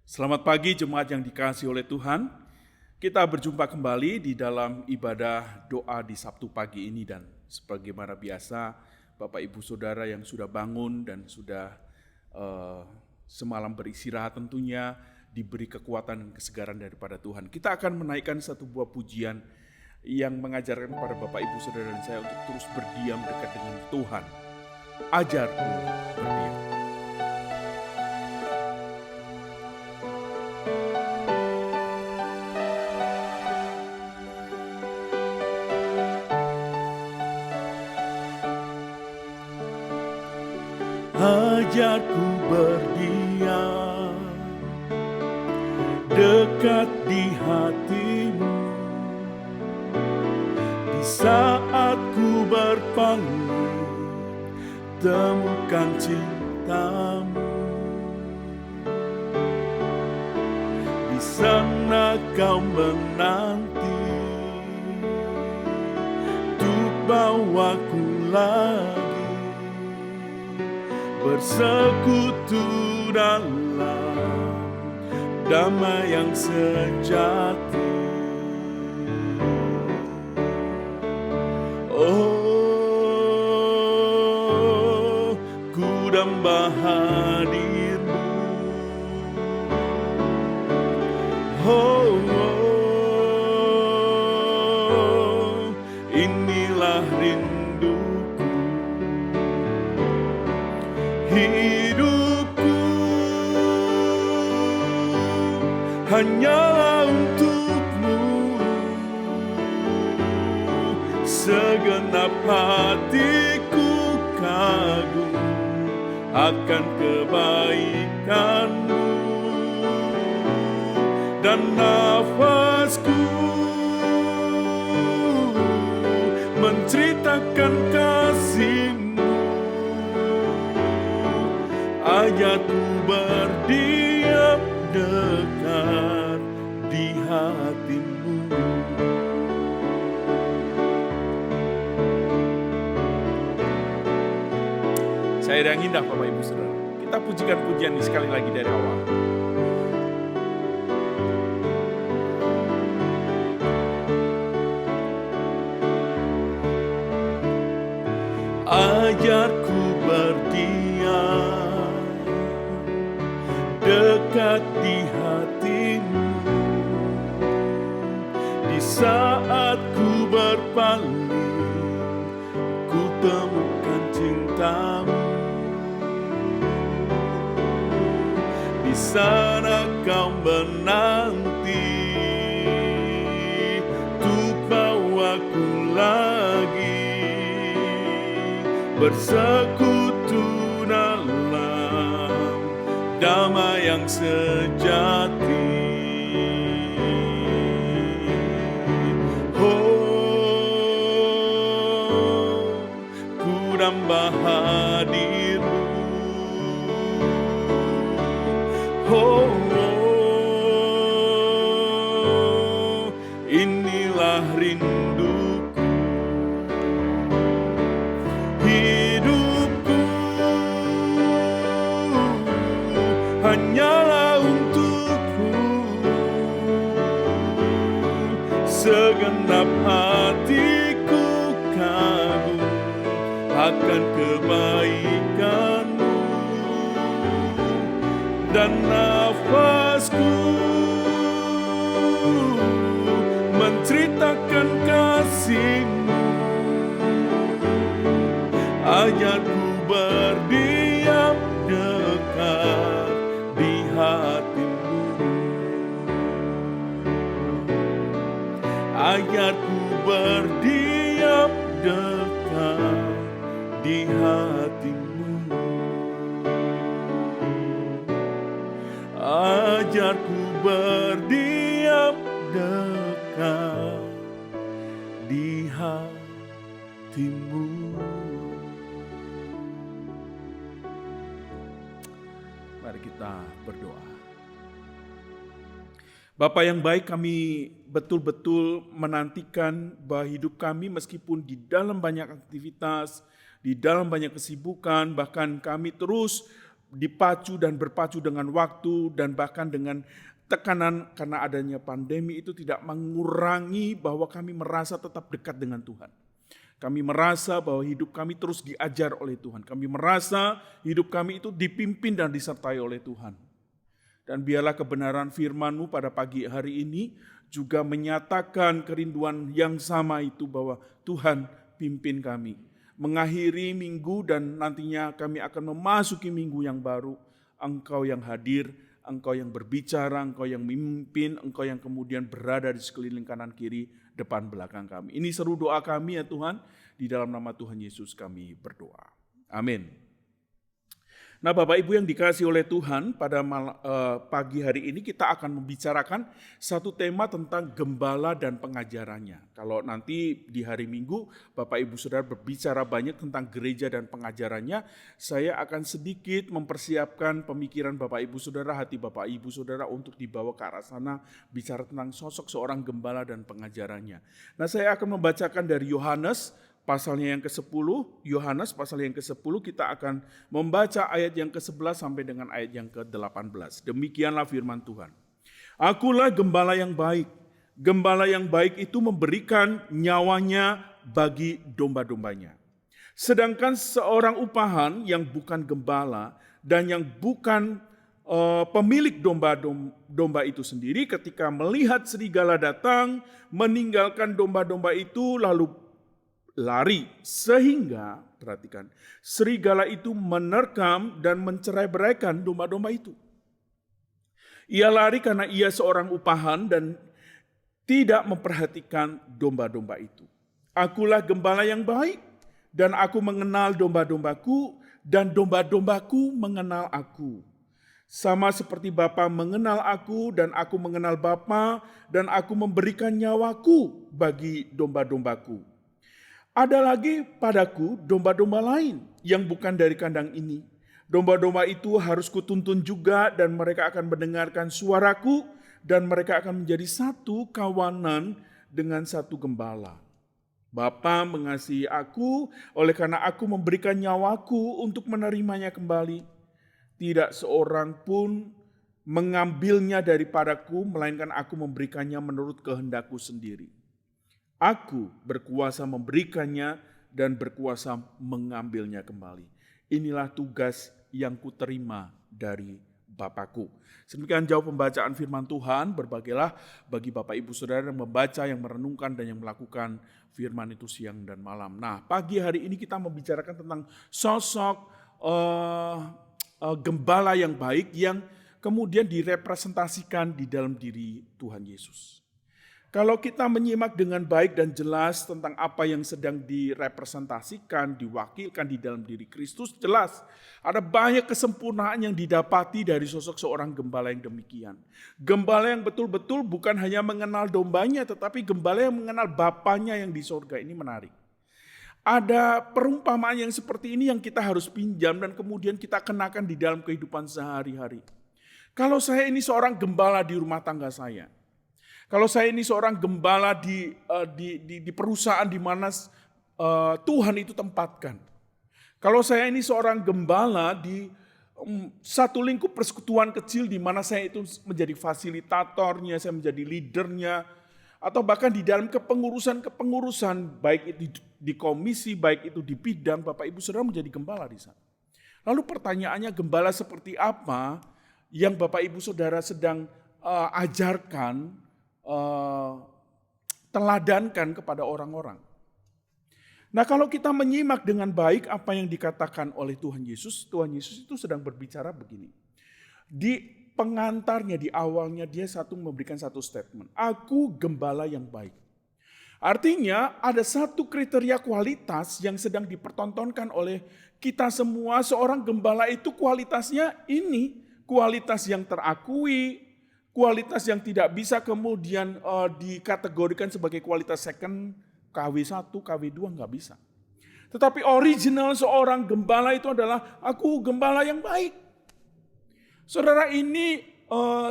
Selamat pagi jemaat yang dikasihi oleh Tuhan. Kita berjumpa kembali di dalam ibadah doa di Sabtu pagi ini, dan sebagaimana biasa Bapak Ibu Saudara yang sudah bangun dan sudah semalam beristirahat tentunya diberi kekuatan dan kesegaran daripada Tuhan. Kita akan menaikkan satu buah pujian yang mengajarkan kepada Bapak Ibu Saudara dan saya untuk terus berdiam dekat dengan Tuhan. Ajarku berdiam. Ajarku berdiam dekat di hatimu, di saat ku berpaling temukan cintamu. Di sana kau menanti untuk bawaku lagi bersekutu dalam damai yang sejati. Oh, ku damba hadirmu. Oh, inilah rinduku. Hidupku hanyalah untukmu, segenap hatiku kagum akan kebaikanmu, dan nafasku menceritakan kasihmu. Ajarku berdiam dekat di hatimu. Saya yang indah Bapak Ibu Saudara. Kita pujikan pujian ini sekali lagi dari awal. Ajarku berdiam dekat di hatimu, di saat ku berpaling ku temukan cintamu. Di sana kau menanti untuk bawaku lagi bersekutu dalam damai yang sejati. Oh, ku damba hadirmu. Oh, inilah rinduku. Hidupku hanyalah untukmu, segenap hatiku kagum akan kebaikanmu, dan nafasku menceritakan kasihmu. Ajarku berdiam dekat di hatimu. Ajarku berdiam dekat di hatimu. Ajarku berdiam dekat di hatimu. Mari kita berdoa. Bapa yang baik, kami betul-betul menantikan bahwa hidup kami meskipun di dalam banyak aktivitas, di dalam banyak kesibukan, bahkan kami terus dipacu dan berpacu dengan waktu dan bahkan dengan tekanan karena adanya pandemi itu tidak mengurangi bahwa kami merasa tetap dekat dengan Tuhan. Kami merasa bahwa hidup kami terus diajar oleh Tuhan. Kami merasa hidup kami itu dipimpin dan disertai oleh Tuhan. Dan biarlah kebenaran firman-Mu pada pagi hari ini juga menyatakan kerinduan yang sama itu bahwa Tuhan pimpin kami. Mengakhiri minggu dan nantinya kami akan memasuki minggu yang baru. Engkau yang hadir, Engkau yang berbicara, Engkau yang memimpin, Engkau yang kemudian berada di sekeliling kanan kiri, depan belakang kami. Ini seru doa kami ya Tuhan, di dalam nama Tuhan Yesus kami berdoa. Amin. Nah Bapak Ibu yang dikasihi oleh Tuhan, pada pagi hari ini kita akan membicarakan satu tema tentang gembala dan pengajarannya. Kalau nanti di hari Minggu Bapak Ibu Saudara berbicara banyak tentang gereja dan pengajarannya, saya akan sedikit mempersiapkan pemikiran Bapak Ibu Saudara, hati Bapak Ibu Saudara untuk dibawa ke arah sana, bicara tentang sosok seorang gembala dan pengajarannya. Nah saya akan membacakan dari Yohanes, pasalnya yang ke-10, Yohanes pasal yang ke-10 kita akan membaca ayat yang ke-11 sampai dengan ayat yang ke-18. Demikianlah firman Tuhan. Akulah gembala yang baik. Gembala yang baik itu memberikan nyawanya bagi domba-dombanya. Sedangkan seorang upahan yang bukan gembala dan yang bukan pemilik domba itu sendiri ketika melihat serigala datang meninggalkan domba-domba itu lalu lari, sehingga perhatikan, serigala itu menerkam dan mencerai-beraikan domba-domba itu. Ia lari karena ia seorang upahan dan tidak memperhatikan domba-domba itu. Akulah gembala yang baik dan aku mengenal domba-dombaku dan domba-dombaku mengenal aku. Sama seperti Bapa mengenal aku dan aku mengenal Bapa dan aku memberikan nyawaku bagi domba-dombaku. Ada lagi padaku domba-domba lain yang bukan dari kandang ini. Domba-domba itu harus kutuntun juga dan mereka akan mendengarkan suaraku dan mereka akan menjadi satu kawanan dengan satu gembala. Bapa mengasihi aku oleh karena aku memberikan nyawaku untuk menerimanya kembali. Tidak seorang pun mengambilnya daripadaku melainkan aku memberikannya menurut kehendakku sendiri. Aku berkuasa memberikannya dan berkuasa mengambilnya kembali. Inilah tugas yang kuterima dari Bapakku. Sedemikian jauh pembacaan firman Tuhan, berbagailah bagi Bapak Ibu Saudara yang membaca, yang merenungkan dan yang melakukan firman itu siang dan malam. Nah, pagi hari ini kita membicarakan tentang sosok gembala yang baik yang kemudian direpresentasikan di dalam diri Tuhan Yesus. Kalau kita menyimak dengan baik dan jelas tentang apa yang sedang direpresentasikan, diwakilkan di dalam diri Kristus, jelas ada banyak kesempurnaan yang didapati dari sosok seorang gembala yang demikian. Gembala yang betul-betul bukan hanya mengenal dombanya, tetapi gembala yang mengenal Bapanya yang di sorga. Ini menarik. Ada perumpamaan yang seperti ini yang kita harus pinjam dan kemudian kita kenakan di dalam kehidupan sehari-hari. Kalau saya ini seorang gembala di rumah tangga saya, kalau saya ini seorang gembala di perusahaan di mana Tuhan itu tempatkan. Kalau saya ini seorang gembala di satu lingkup persekutuan kecil di mana saya itu menjadi fasilitatornya, saya menjadi leadernya, atau bahkan di dalam kepengurusan baik itu di komisi, baik itu di bidang, Bapak Ibu Saudara menjadi gembala di sana. Lalu pertanyaannya, gembala seperti apa yang Bapak Ibu Saudara sedang ajarkan, teladankan kepada orang-orang. Nah, kalau kita menyimak dengan baik apa yang dikatakan oleh Tuhan Yesus itu sedang berbicara begini. Di pengantarnya, di awalnya dia memberikan satu statement. Aku gembala yang baik. Artinya ada satu kriteria kualitas yang sedang dipertontonkan oleh kita semua. Seorang gembala itu kualitasnya ini, kualitas yang terakui, kualitas yang tidak bisa kemudian dikategorikan sebagai kualitas second, KW1, KW2 nggak bisa. Tetapi original seorang gembala itu adalah aku gembala yang baik. Saudara, ini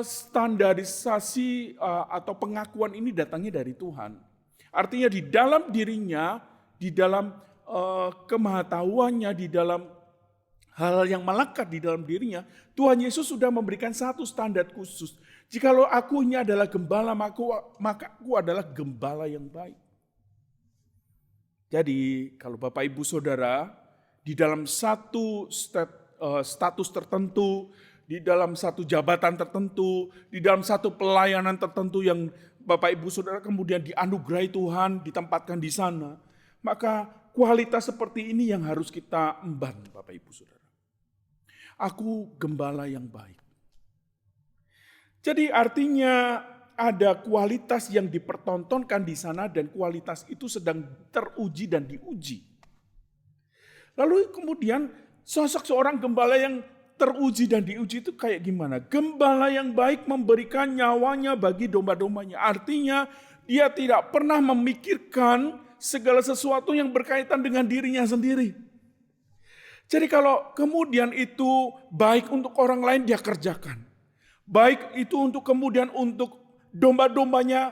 standarisasi atau pengakuan ini datangnya dari Tuhan. Artinya di dalam dirinya, di dalam kemahatauannya, di dalam hal yang melekat di dalam dirinya, Tuhan Yesus sudah memberikan satu standar khusus. Jikalau aku ini adalah gembala, maka aku adalah gembala yang baik. Jadi kalau Bapak Ibu Saudara di dalam satu status tertentu, di dalam satu jabatan tertentu, di dalam satu pelayanan tertentu yang Bapak Ibu Saudara kemudian dianugerahi Tuhan, ditempatkan di sana, maka kualitas seperti ini yang harus kita emban, Bapak Ibu Saudara. Aku gembala yang baik. Jadi artinya ada kualitas yang dipertontonkan di sana dan kualitas itu sedang teruji dan diuji. Lalu kemudian sosok seorang gembala yang teruji dan diuji itu kayak gimana? Gembala yang baik memberikan nyawanya bagi domba-dombanya. Artinya dia tidak pernah memikirkan segala sesuatu yang berkaitan dengan dirinya sendiri. Jadi kalau kemudian itu baik untuk orang lain dia kerjakan. Baik itu untuk kemudian untuk domba-dombanya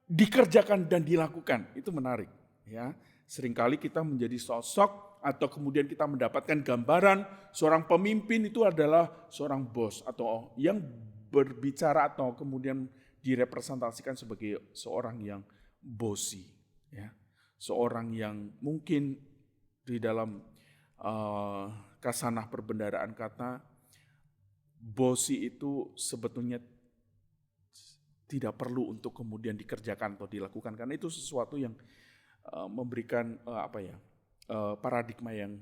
dikerjakan dan dilakukan. Itu menarik. Ya, seringkali kita menjadi sosok atau kemudian kita mendapatkan gambaran seorang pemimpin itu adalah seorang bos atau yang berbicara atau kemudian direpresentasikan sebagai seorang yang bossy, ya, seorang yang mungkin di dalam kasanah perbendaharaan kata bossy itu sebetulnya tidak perlu untuk kemudian dikerjakan atau dilakukan karena itu sesuatu yang memberikan paradigma yang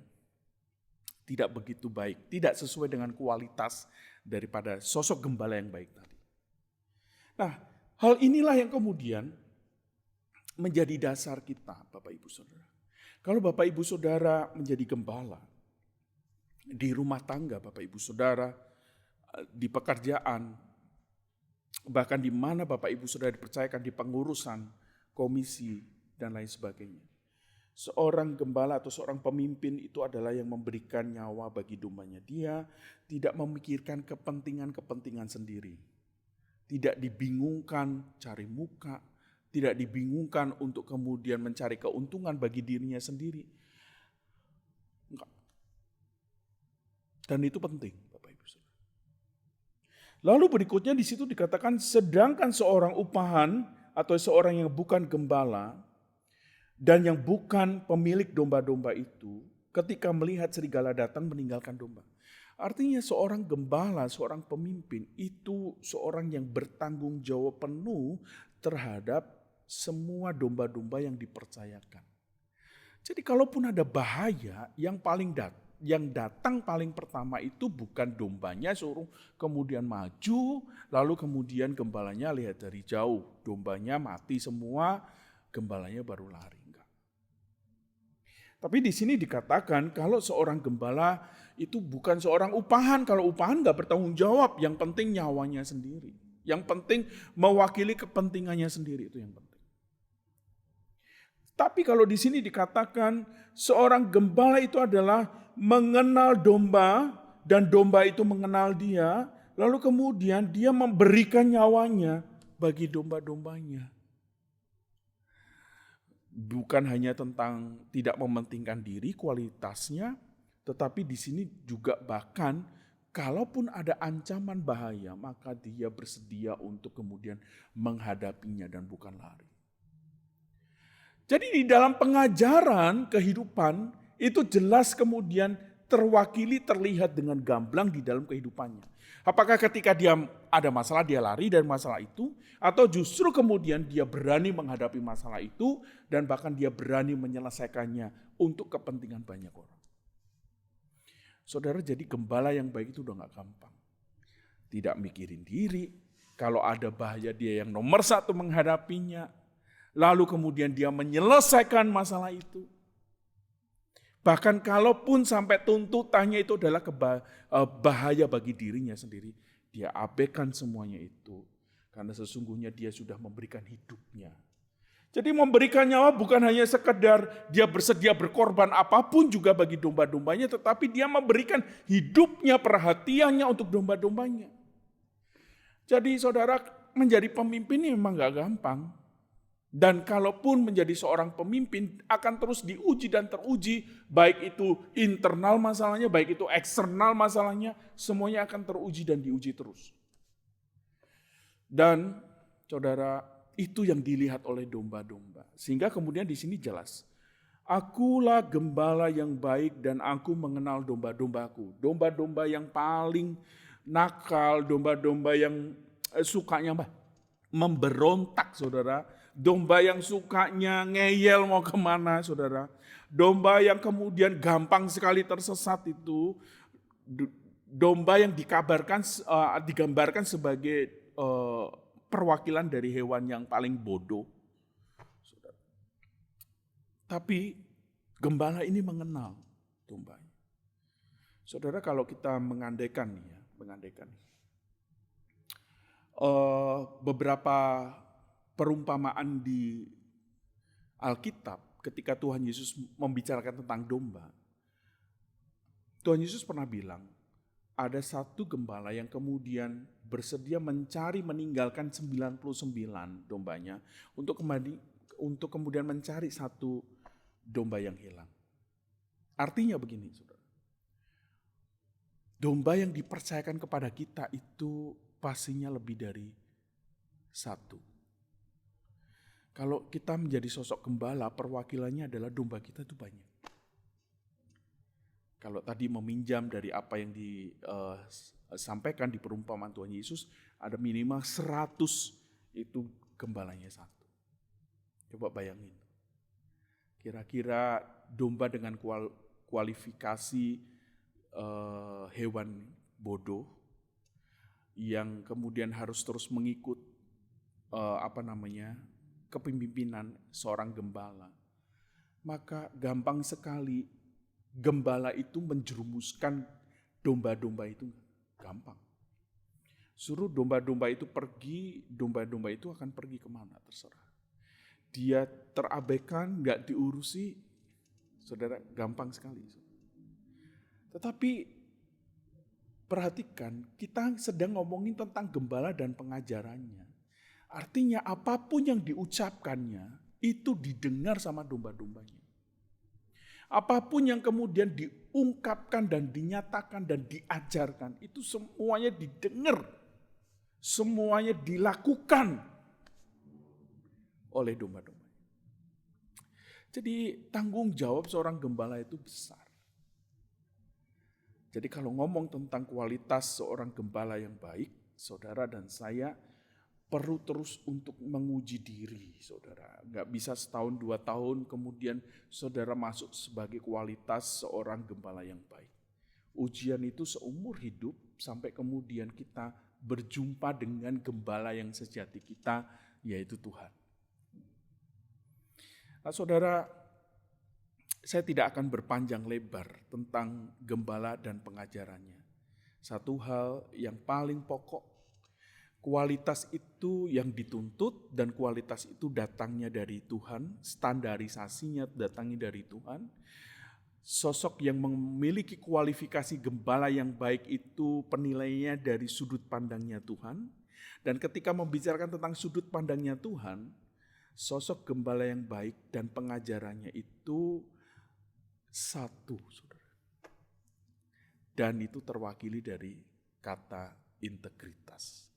tidak begitu baik, tidak sesuai dengan kualitas daripada sosok gembala yang baik tadi. Nah, hal inilah yang kemudian menjadi dasar kita, Bapak Ibu Saudara. Kalau Bapak Ibu Saudara menjadi gembala di rumah tangga, Bapak Ibu Saudara, di pekerjaan, bahkan di mana Bapak Ibu Saudara dipercayakan di pengurusan, komisi, dan lain sebagainya. Seorang gembala atau seorang pemimpin itu adalah yang memberikan nyawa bagi dombanya. Dia tidak memikirkan kepentingan-kepentingan sendiri. Tidak dibingungkan cari muka, tidak dibingungkan untuk kemudian mencari keuntungan bagi dirinya sendiri. Enggak. Dan itu penting, Bapak Ibu Saudara. Lalu berikutnya di situ dikatakan sedangkan seorang upahan atau seorang yang bukan gembala dan yang bukan pemilik domba-domba itu ketika melihat serigala datang meninggalkan domba. Artinya seorang gembala, seorang pemimpin itu seorang yang bertanggung jawab penuh terhadap semua domba-domba yang dipercayakan. Jadi kalaupun ada bahaya yang datang paling pertama itu bukan dombanya suruh kemudian maju, lalu kemudian gembalanya lihat dari jauh, dombanya mati semua, gembalanya baru lari. Tapi di sini dikatakan kalau seorang gembala itu bukan seorang upahan. Kalau upahan gak bertanggung jawab, yang penting nyawanya sendiri. Yang penting mewakili kepentingannya sendiri, itu yang penting. Tapi kalau di sini dikatakan seorang gembala itu adalah mengenal domba dan domba itu mengenal dia. Lalu kemudian dia memberikan nyawanya bagi domba-dombanya. Bukan hanya tentang tidak mementingkan diri kualitasnya, tetapi di sini juga bahkan kalaupun ada ancaman bahaya, maka dia bersedia untuk kemudian menghadapinya dan bukan lari. Jadi di dalam pengajaran kehidupan itu jelas kemudian terlihat dengan gamblang di dalam kehidupannya. Apakah ketika dia ada masalah dia lari dari masalah itu, atau justru kemudian dia berani menghadapi masalah itu dan bahkan dia berani menyelesaikannya untuk kepentingan banyak orang. Saudara, jadi gembala yang baik itu udah gak gampang. Tidak mikirin diri, kalau ada bahaya dia yang nomor satu menghadapinya, lalu kemudian dia menyelesaikan masalah itu. Bahkan kalaupun sampai tuntutannya itu adalah bahaya bagi dirinya sendiri, dia abaikan semuanya itu. Karena sesungguhnya dia sudah memberikan hidupnya. Jadi memberikan nyawa bukan hanya sekedar dia bersedia berkorban apapun juga bagi domba-dombanya, tetapi dia memberikan hidupnya, perhatiannya untuk domba-dombanya. Jadi saudara, menjadi pemimpin ini memang gak gampang. Dan kalaupun menjadi seorang pemimpin akan terus diuji dan teruji, baik itu internal masalahnya, baik itu eksternal masalahnya, semuanya akan teruji dan diuji terus. Dan saudara, itu yang dilihat oleh domba-domba. Sehingga kemudian di sini jelas, akulah gembala yang baik dan aku mengenal domba-dombaku. Domba-domba yang paling nakal, domba-domba yang sukanya memberontak, saudara. Domba yang sukanya ngeyel mau kemana, saudara. Domba yang kemudian gampang sekali tersesat itu. Domba yang digambarkan sebagai perwakilan dari hewan yang paling bodoh. Saudara. Tapi gembala ini mengenal dombanya. Saudara, kalau kita mengandaikan beberapa perumpamaan di Alkitab ketika Tuhan Yesus membicarakan tentang domba. Tuhan Yesus pernah bilang, ada satu gembala yang kemudian bersedia meninggalkan 99 dombanya untuk kemudian mencari satu domba yang hilang. Artinya begini, saudara. Domba yang dipercayakan kepada kita itu pastinya lebih dari satu. Kalau kita menjadi sosok gembala, perwakilannya adalah domba kita itu banyak. Kalau tadi meminjam dari apa yang disampaikan di perumpamaan Tuhan Yesus, ada minimal 100 itu gembalanya satu. Coba bayangin. Kira-kira domba dengan kualifikasi hewan bodoh yang kemudian harus terus mengikut kepemimpinan seorang gembala, maka gampang sekali gembala itu menjerumuskan domba-domba itu, gampang. Suruh domba-domba itu pergi, domba-domba itu akan pergi kemana terserah. Dia terabaikan, gak diurusi, saudara, gampang sekali. Tetapi perhatikan, kita sedang ngomongin tentang gembala dan pengajarannya. Artinya apapun yang diucapkannya itu didengar sama domba-dombanya. Apapun yang kemudian diungkapkan dan dinyatakan dan diajarkan itu semuanya didengar. Semuanya dilakukan oleh domba-domba. Jadi tanggung jawab seorang gembala itu besar. Jadi kalau ngomong tentang kualitas seorang gembala yang baik, saudara dan saya perlu terus untuk menguji diri, saudara. Gak bisa setahun 2 tahun kemudian saudara masuk sebagai kualitas seorang gembala yang baik. Ujian itu seumur hidup sampai kemudian kita berjumpa dengan gembala yang sejati kita, yaitu Tuhan. Nah, saudara, saya tidak akan berpanjang lebar tentang gembala dan pengajarannya. Satu hal yang paling pokok, kualitas itu yang dituntut dan kualitas itu datangnya dari Tuhan, standarisasinya datangnya dari Tuhan. Sosok yang memiliki kualifikasi gembala yang baik itu penilaiannya dari sudut pandangnya Tuhan. Dan ketika membicarakan tentang sudut pandangnya Tuhan, sosok gembala yang baik dan pengajarannya itu satu, saudara. Dan itu terwakili dari kata integritas.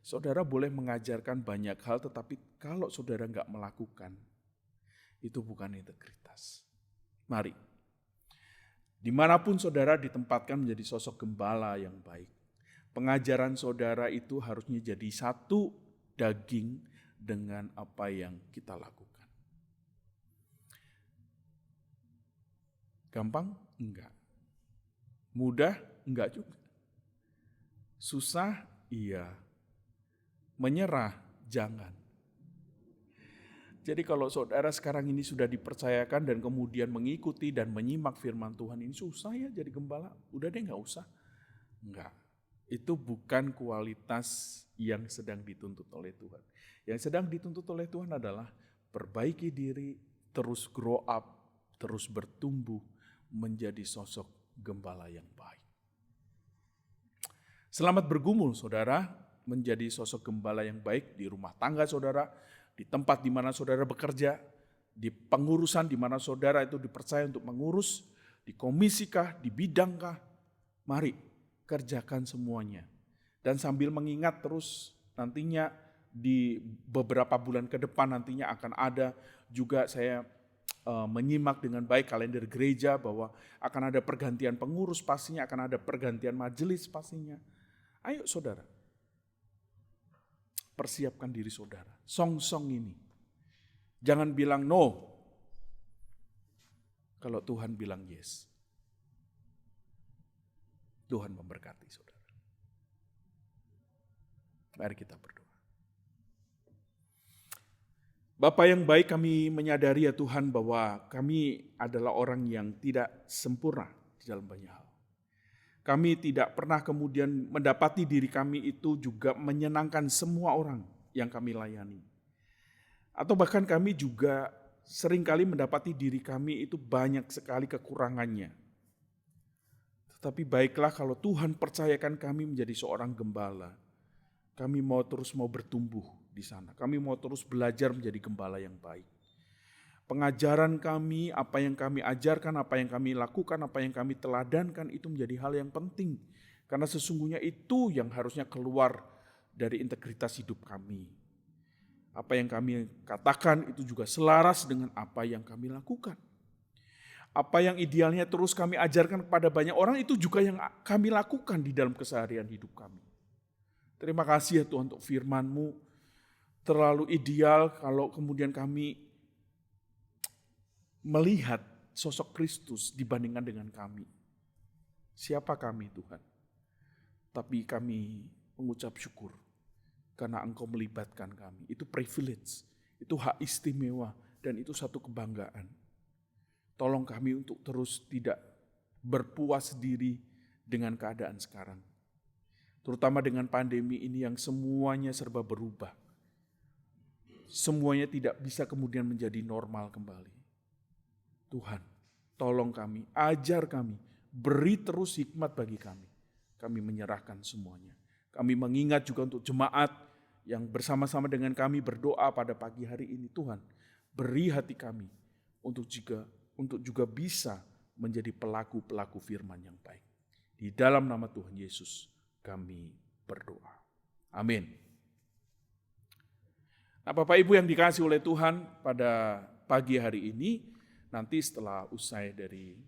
Saudara boleh mengajarkan banyak hal, tetapi kalau saudara nggak melakukan, itu bukan integritas. Mari, dimanapun saudara ditempatkan menjadi sosok gembala yang baik, pengajaran saudara itu harusnya jadi satu daging dengan apa yang kita lakukan. Gampang? Enggak. Mudah? Enggak juga. Susah? Iya. Menyerah? Jangan. Jadi kalau saudara sekarang ini sudah dipercayakan dan kemudian mengikuti dan menyimak firman Tuhan ini, susah ya jadi gembala, udah deh gak usah. Enggak, itu bukan kualitas yang sedang dituntut oleh Tuhan. Yang sedang dituntut oleh Tuhan adalah perbaiki diri, terus grow up, terus bertumbuh menjadi sosok gembala yang baik. Selamat bergumul saudara, menjadi sosok gembala yang baik di rumah tangga saudara, di tempat di mana saudara bekerja, di pengurusan di mana saudara itu dipercaya untuk mengurus, di komisikah, di bidangkah, mari kerjakan semuanya. Dan sambil mengingat terus nantinya di beberapa bulan ke depan nantinya akan ada juga saya menyimak dengan baik kalender gereja bahwa akan ada pergantian pengurus pastinya, akan ada pergantian majelis pastinya. Ayo saudara, persiapkan diri saudara. Song-song ini. Jangan bilang no, kalau Tuhan bilang yes. Tuhan memberkati saudara. Mari kita berdoa. Bapa yang baik, kami menyadari ya Tuhan bahwa kami adalah orang yang tidak sempurna di dalam banyak hal. Kami tidak pernah kemudian mendapati diri kami itu juga menyenangkan semua orang yang kami layani. Atau bahkan kami juga seringkali mendapati diri kami itu banyak sekali kekurangannya. Tetapi baiklah kalau Tuhan percayakan kami menjadi seorang gembala. Kami mau bertumbuh di sana. Kami mau terus belajar menjadi gembala yang baik. Pengajaran kami, apa yang kami ajarkan, apa yang kami lakukan, apa yang kami teladankan itu menjadi hal yang penting. Karena sesungguhnya itu yang harusnya keluar dari integritas hidup kami. Apa yang kami katakan itu juga selaras dengan apa yang kami lakukan. Apa yang idealnya terus kami ajarkan kepada banyak orang itu juga yang kami lakukan di dalam keseharian hidup kami. Terima kasih ya Tuhan untuk firman-Mu. Terlalu ideal kalau kemudian kami melihat sosok Kristus dibandingkan dengan kami. Siapa kami Tuhan? Tapi kami mengucap syukur karena Engkau melibatkan kami. Itu privilege, itu hak istimewa dan itu satu kebanggaan. Tolong kami untuk terus tidak berpuas diri dengan keadaan sekarang. Terutama dengan pandemi ini yang semuanya serba berubah. Semuanya tidak bisa kemudian menjadi normal kembali. Tuhan, tolong kami, ajar kami, beri terus hikmat bagi kami. Kami menyerahkan semuanya. Kami mengingat juga untuk jemaat yang bersama-sama dengan kami berdoa pada pagi hari ini. Tuhan, beri hati kami untuk juga bisa menjadi pelaku-pelaku firman yang baik. Di dalam nama Tuhan Yesus kami berdoa. Amin. Nah, Bapak Ibu yang dikasihi oleh Tuhan, pada pagi hari ini, nanti setelah usai dari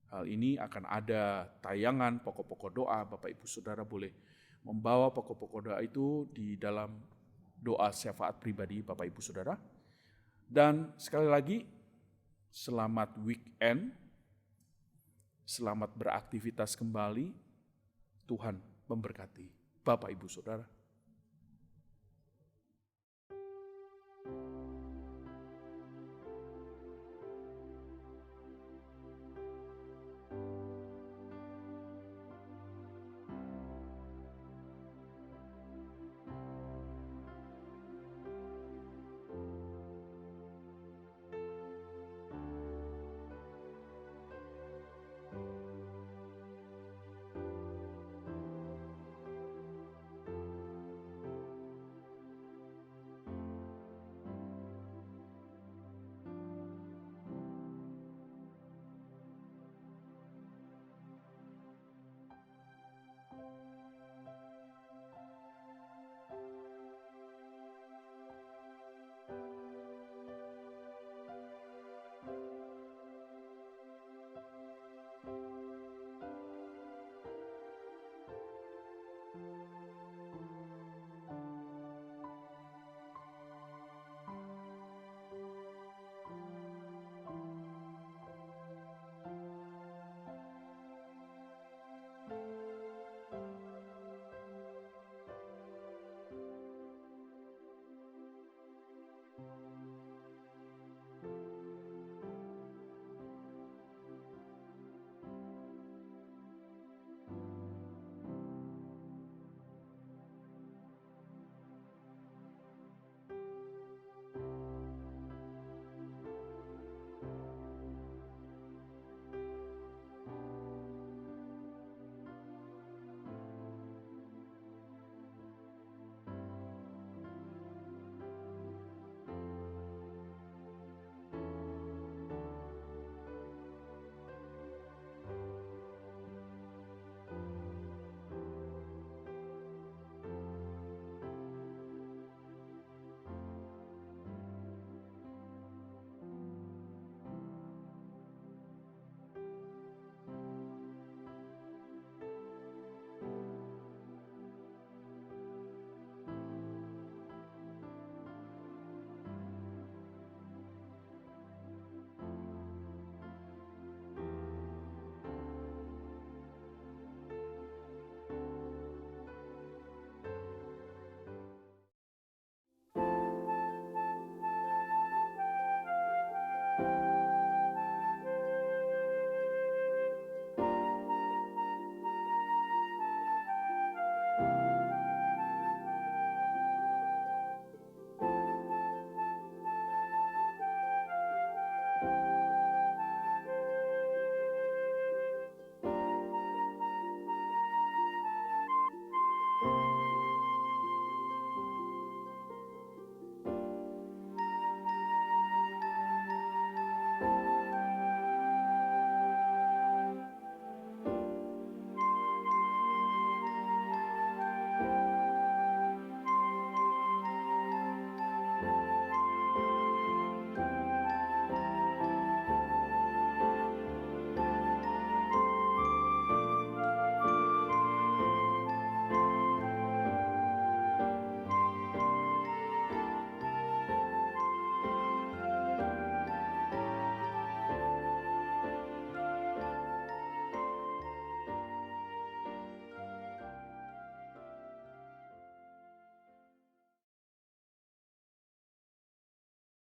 hal ini akan ada tayangan pokok-pokok doa. Bapak Ibu Saudara boleh membawa pokok-pokok doa itu di dalam doa syafaat pribadi Bapak Ibu Saudara. Dan sekali lagi, selamat weekend, selamat beraktivitas kembali. Tuhan memberkati Bapak Ibu Saudara.